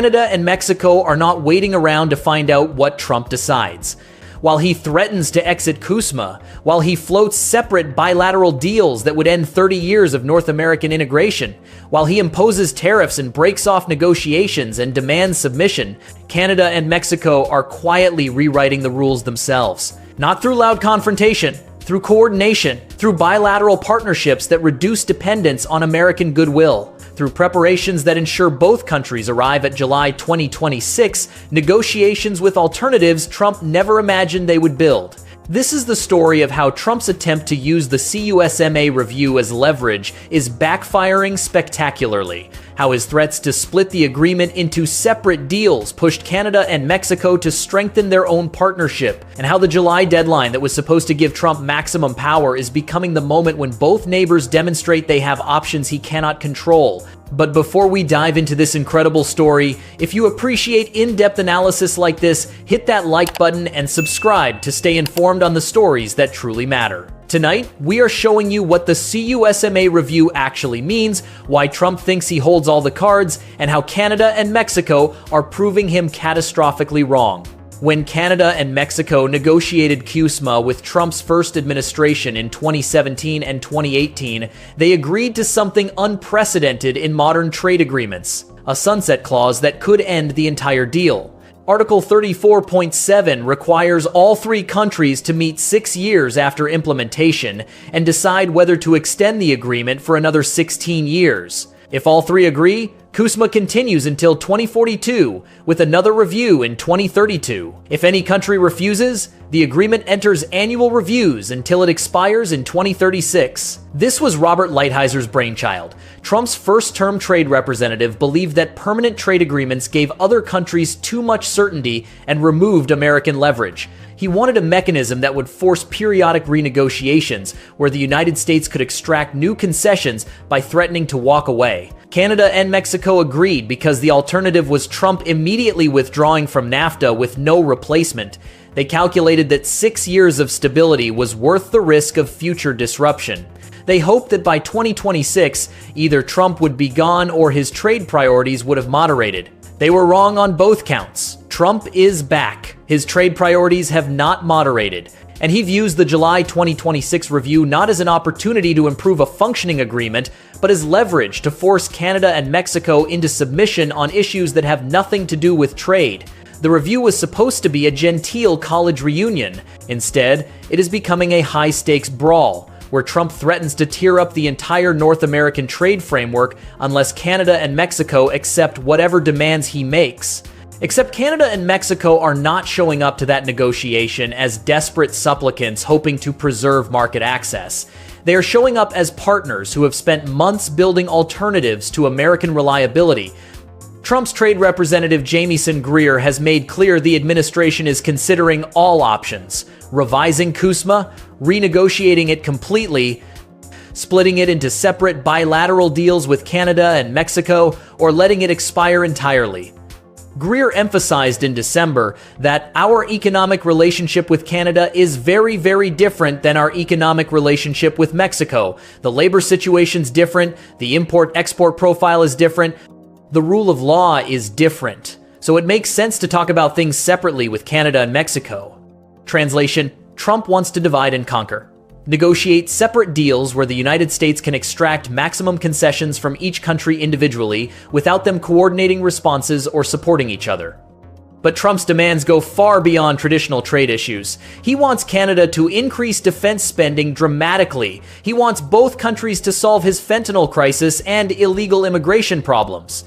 Canada and Mexico are not waiting around to find out what Trump decides. While he threatens to exit USMCA, while he floats separate bilateral deals that would end 30 years of North American integration, while he imposes tariffs and breaks off negotiations and demands submission, Canada and Mexico are quietly rewriting the rules themselves. Not through loud confrontation, through coordination, through bilateral partnerships that reduce dependence on American goodwill, through preparations that ensure both countries arrive at July 2026, negotiations with alternatives Trump never imagined they would build. This is the story of how Trump's attempt to use the USMCA review as leverage is backfiring spectacularly, how his threats to split the agreement into separate deals pushed Canada and Mexico to strengthen their own partnership, and how the July deadline that was supposed to give Trump maximum power is becoming the moment when both neighbors demonstrate they have options he cannot control. But before we dive into this incredible story, if you appreciate in-depth analysis like this, hit that like button and subscribe to stay informed on the stories that truly matter. Tonight, we are showing you what the USMCA review actually means, why Trump thinks he holds all the cards, and how Canada and Mexico are proving him catastrophically wrong. When Canada and Mexico negotiated USMCA with Trump's first administration in 2017 and 2018, they agreed to something unprecedented in modern trade agreements, a sunset clause that could end the entire deal. Article 34.7 requires all three countries to meet 6 years after implementation and decide whether to extend the agreement for another 16 years. If all three agree, USMCA continues until 2042, with another review in 2032. If any country refuses, the agreement enters annual reviews until it expires in 2036. This was Robert Lighthizer brainchild. Trump's first-term trade representative believed that permanent trade agreements gave other countries too much certainty and removed American leverage. He wanted a mechanism that would force periodic renegotiations, where the United States could extract new concessions by threatening to walk away. Canada and Mexico agreed because the alternative was Trump immediately withdrawing from NAFTA with no replacement. They calculated that 6 years of stability was worth the risk of future disruption. They hoped that by 2026, either Trump would be gone or his trade priorities would have moderated. They were wrong on both counts. Trump is back. His trade priorities have not moderated, and he views the July 2026 review not as an opportunity to improve a functioning agreement, but as leverage to force Canada and Mexico into submission on issues that have nothing to do with trade. The review was supposed to be a genteel college reunion. Instead, it is becoming a high-stakes brawl, where Trump threatens to tear up the entire North American trade framework unless Canada and Mexico accept whatever demands he makes. Except Canada and Mexico are not showing up to that negotiation as desperate supplicants hoping to preserve market access. They are showing up as partners who have spent months building alternatives to American reliability. Trump's trade representative Jamieson Greer has made clear the administration is considering all options: revising USMCA, renegotiating it completely, splitting it into separate bilateral deals with Canada and Mexico, or letting it expire entirely. Greer emphasized in December that our economic relationship with Canada is very, very different than our economic relationship with Mexico. The labor situation's different, the import-export profile is different, the rule of law is different. So it makes sense to talk about things separately with Canada and Mexico. Translation: Trump wants to divide and conquer. Negotiate separate deals where the United States can extract maximum concessions from each country individually without them coordinating responses or supporting each other. But Trump's demands go far beyond traditional trade issues. He wants Canada to increase defense spending dramatically. He wants both countries to solve his fentanyl crisis and illegal immigration problems.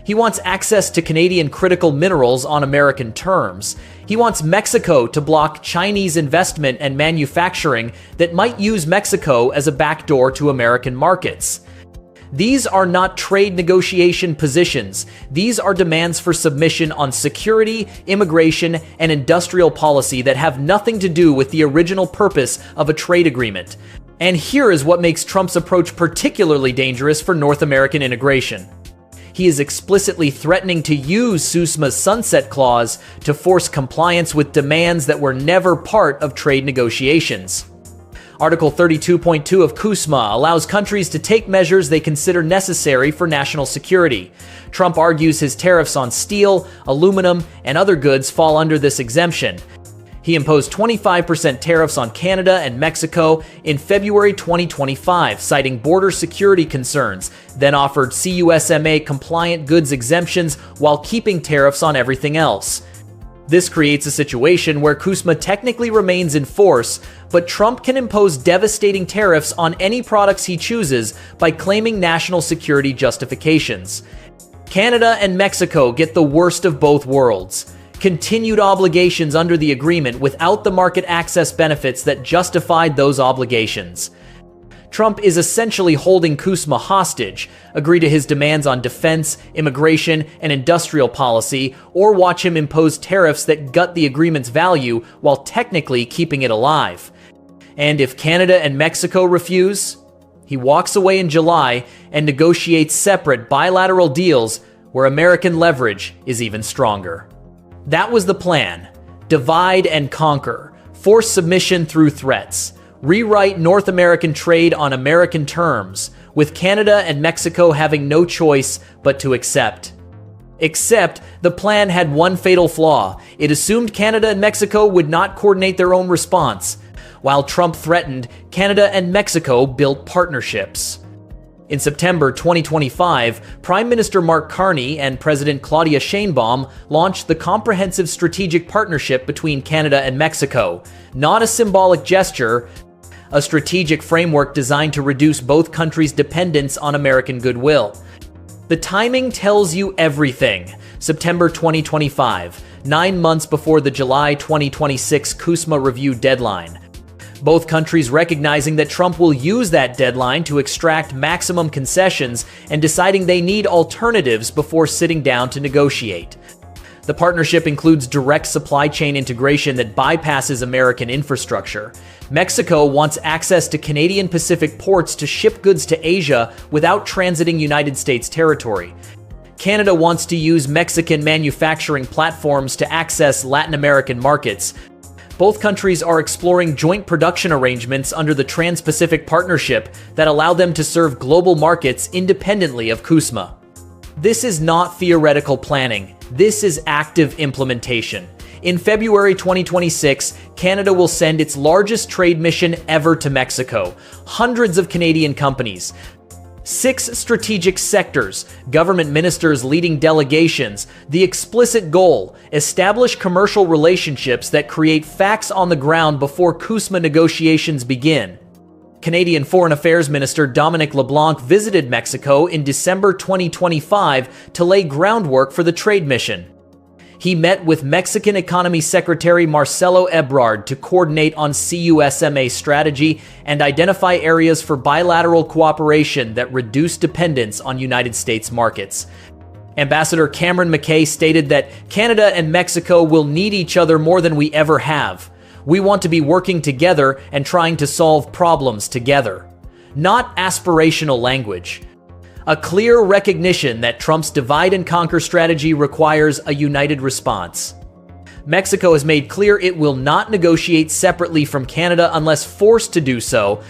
He wants access to Canadian critical minerals on American terms. He wants Mexico to block Chinese investment and manufacturing that might use Mexico as a backdoor to American markets. These are not trade negotiation positions. These are demands for submission on security, immigration, and industrial policy that have nothing to do with the original purpose of a trade agreement. And here is what makes Trump's approach particularly dangerous for North American integration. He is explicitly threatening to use USMCA's sunset clause to force compliance with demands that were never part of trade negotiations. Article 32.2 of USMCA allows countries to take measures they consider necessary for national security. Trump argues his tariffs on steel, aluminum, and other goods fall under this exemption. He imposed 25% tariffs on Canada and Mexico in February 2025, citing border security concerns, then offered USMCA-compliant goods exemptions while keeping tariffs on everything else. This creates a situation where USMCA technically remains in force, but Trump can impose devastating tariffs on any products he chooses by claiming national security justifications. Canada and Mexico get the worst of both worlds. Continued obligations under the agreement without the market access benefits that justified those obligations. Trump is essentially holding USMCA hostage, agree to his demands on defense, immigration, and industrial policy, or watch him impose tariffs that gut the agreement's value while technically keeping it alive. And if Canada and Mexico refuse, he walks away in July and negotiates separate bilateral deals where American leverage is even stronger. That was the plan. Divide and conquer. Force submission through threats. Rewrite North American trade on American terms, with Canada and Mexico having no choice but to accept. Except, the plan had one fatal flaw. It assumed Canada and Mexico would not coordinate their own response. While Trump threatened, Canada and Mexico built partnerships. In September 2025, Prime Minister Mark Carney and President Claudia Sheinbaum launched the Comprehensive Strategic Partnership between Canada and Mexico. Not a symbolic gesture, a strategic framework designed to reduce both countries' dependence on American goodwill. The timing tells you everything. September 2025, 9 months before the July 2026 USMCA review deadline. Both countries recognizing that Trump will use that deadline to extract maximum concessions and deciding they need alternatives before sitting down to negotiate. The partnership includes direct supply chain integration that bypasses American infrastructure. Mexico wants access to Canadian Pacific ports to ship goods to Asia without transiting United States territory. Canada wants to use Mexican manufacturing platforms to access Latin American markets. Both countries are exploring joint production arrangements under the Trans-Pacific Partnership that allow them to serve global markets independently of USMCA. This is not theoretical planning. This is active implementation. In February 2026, Canada will send its largest trade mission ever to Mexico. Hundreds of Canadian companies. 6 strategic sectors, government ministers leading delegations, the explicit goal, establish commercial relationships that create facts on the ground before USMCA negotiations begin. Canadian Foreign Affairs Minister Dominic LeBlanc visited Mexico in December 2025 to lay groundwork for the trade mission. He met with Mexican Economy Secretary Marcelo Ebrard to coordinate on CUSMA strategy and identify areas for bilateral cooperation that reduce dependence on United States markets. Ambassador Cameron McKay stated that Canada and Mexico will need each other more than we ever have. We want to be working together and trying to solve problems together. Not aspirational language. A clear recognition that Trump's divide and conquer strategy requires a united response. Mexico has made clear it will not negotiate separately from Canada unless forced to do so.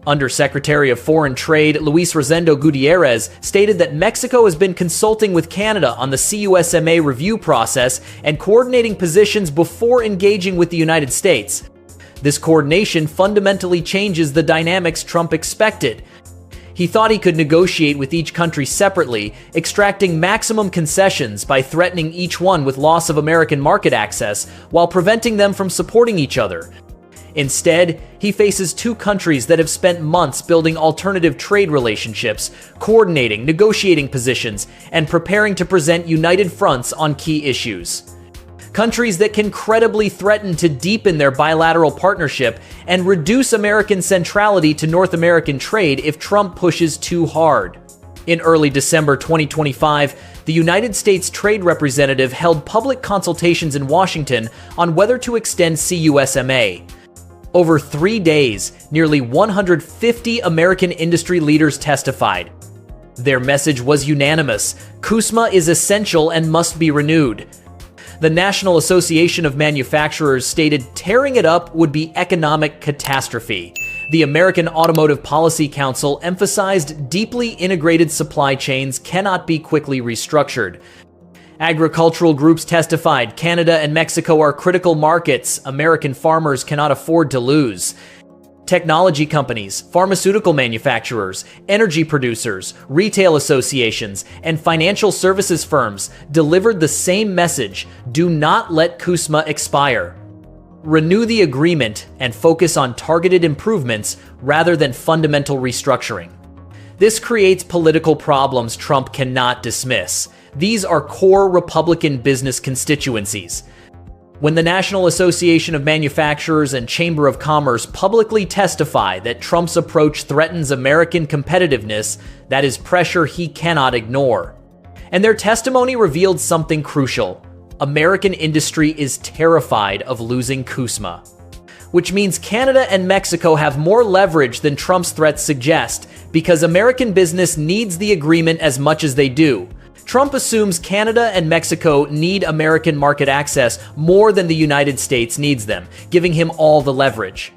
Undersecretary of Foreign Trade Luis Rosendo Gutierrez stated that Mexico has been consulting with Canada on the CUSMA review process and coordinating positions before engaging with the United States. This coordination fundamentally changes the dynamics Trump expected. He thought he could negotiate with each country separately, extracting maximum concessions by threatening each one with loss of American market access while preventing them from supporting each other. Instead, he faces 2 countries that have spent months building alternative trade relationships, coordinating, negotiating positions, and preparing to present united fronts on key issues. Countries that can credibly threaten to deepen their bilateral partnership and reduce American centrality to North American trade if Trump pushes too hard. In early December 2025, the United States Trade Representative held public consultations in Washington on whether to extend CUSMA. Over 3 days, nearly 150 American industry leaders testified. Their message was unanimous: USMCA is essential and must be renewed. The National Association of Manufacturers stated tearing it up would be economic catastrophe. The American Automotive Policy Council emphasized deeply integrated supply chains cannot be quickly restructured. Agricultural groups testified Canada and Mexico are critical markets American farmers cannot afford to lose. Technology companies, pharmaceutical manufacturers, energy producers, retail associations, and financial services firms delivered the same message: do not let CUSMA expire. Renew the agreement and focus on targeted improvements rather than fundamental restructuring. This creates political problems Trump cannot dismiss. These are core Republican business constituencies. When the National Association of Manufacturers and Chamber of Commerce publicly testify that Trump's approach threatens American competitiveness, that is pressure he cannot ignore. And their testimony revealed something crucial. American industry is terrified of losing CUSMA, which means Canada and Mexico have more leverage than Trump's threats suggest, because American business needs the agreement as much as they do. Trump assumes Canada and Mexico need American market access more than the United States needs them, giving him all the leverage.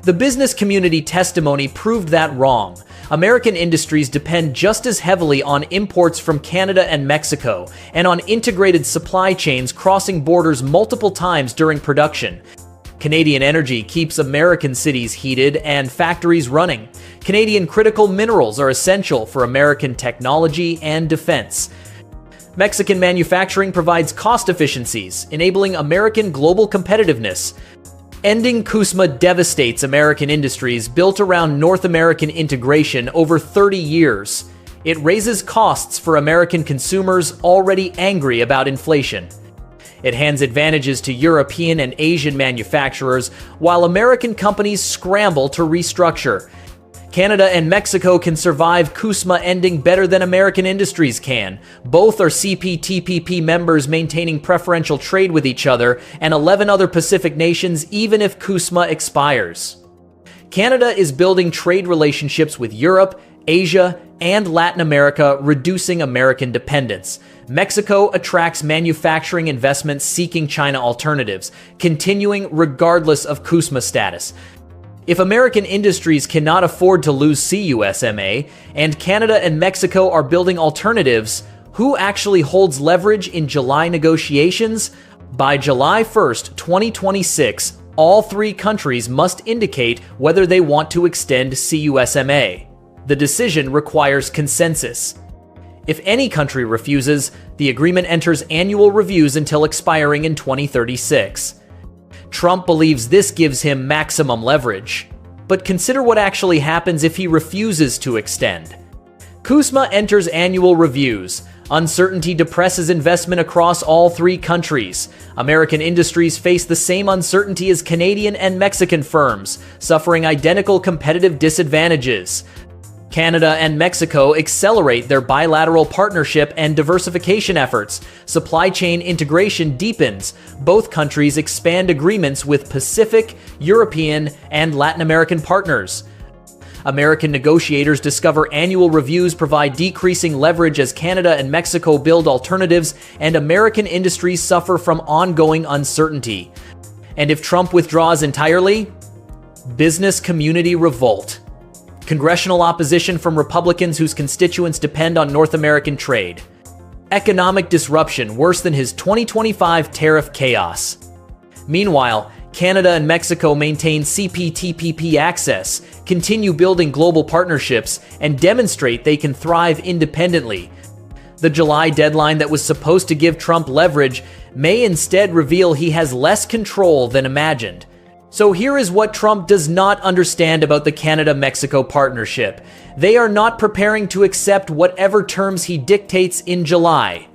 The business community testimony proved that wrong. American industries depend just as heavily on imports from Canada and Mexico, and on integrated supply chains crossing borders multiple times during production. Canadian energy keeps American cities heated and factories running. Canadian critical minerals are essential for American technology and defense. Mexican manufacturing provides cost efficiencies, enabling American global competitiveness. Ending CUSMA devastates American industries built around North American integration over 30 years. It raises costs for American consumers already angry about inflation. It hands advantages to European and Asian manufacturers while American companies scramble to restructure. Canada and Mexico can survive CUSMA ending better than American industries can. Both are CPTPP members maintaining preferential trade with each other and 11 other Pacific nations even if CUSMA expires. Canada is building trade relationships with Europe, Asia, and Latin America, reducing American dependence. Mexico attracts manufacturing investments seeking China alternatives, continuing regardless of CUSMA status. If American industries cannot afford to lose USMCA, and Canada and Mexico are building alternatives, who actually holds leverage in July negotiations? By July 1st, 2026, all three countries must indicate whether they want to extend USMCA. The decision requires consensus. If any country refuses, the agreement enters annual reviews until expiring in 2036. Trump believes this gives him maximum leverage. But consider what actually happens if he refuses to extend. CUSMA enters annual reviews. Uncertainty depresses investment across all three countries. American industries face the same uncertainty as Canadian and Mexican firms, suffering identical competitive disadvantages. Canada and Mexico accelerate their bilateral partnership and diversification efforts. Supply chain integration deepens. Both countries expand agreements with Pacific, European, and Latin American partners. American negotiators discover annual reviews provide decreasing leverage as Canada and Mexico build alternatives, and American industries suffer from ongoing uncertainty. And if Trump withdraws entirely? Business community revolt. Congressional opposition from Republicans whose constituents depend on North American trade. Economic disruption worse than his 2025 tariff chaos. Meanwhile, Canada and Mexico maintain CPTPP access, continue building global partnerships, and demonstrate they can thrive independently. The July deadline that was supposed to give Trump leverage may instead reveal he has less control than imagined. So here is what Trump does not understand about the Canada-Mexico partnership. They are not preparing to accept whatever terms he dictates in July.